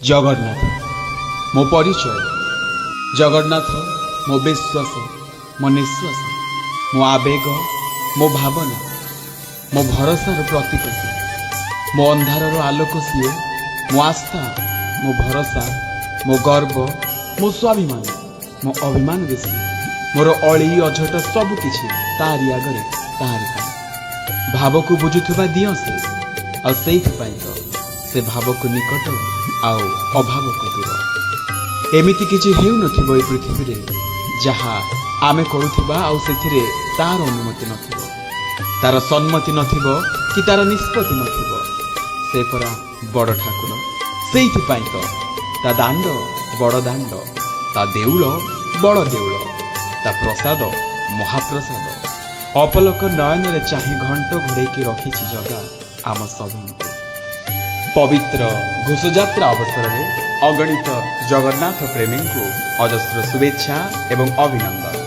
जगन्नाथ मो परिचय। जगन्नाथ मो विश्वास, मो निश्वास, मो आवेग, मो भावना, मो भरोसार प्रतीक सी, मो अंधार आलोक सीए, मो आस्था, मो भरोसा, मो गर्व, मो स्वाभिमान, मो अभिमान बेसी, मोर अली अझट सबकिछि तारी आगरे तारी पाई। भाव को बुझुवा दियो से से भाव को निकट आउ अभाव को दूर। एमिति किछि हेउ नथिबो ए पृथ्वी रे जहा आमे करूथिबा आउ सेथिरे तार अनुमति नथिबो, तार सम्मति नथिबो कि तार निष्पत्ति नथिबो। से परा बड़ ठाकुर, सेइथि पई तो ता दांड बड़ दांड, ता देउल बड़ देउल, ता प्रसाद महाप्रसाद। अपलक नयन रे चाहि घंट घोड़ेकी रखिछि जगा आम सबको। पवित्र घोषयात्रा अवसर में अगणित जगन्नाथ प्रेमी को अजस्र शुभेच्छा एवं अभिनंदन।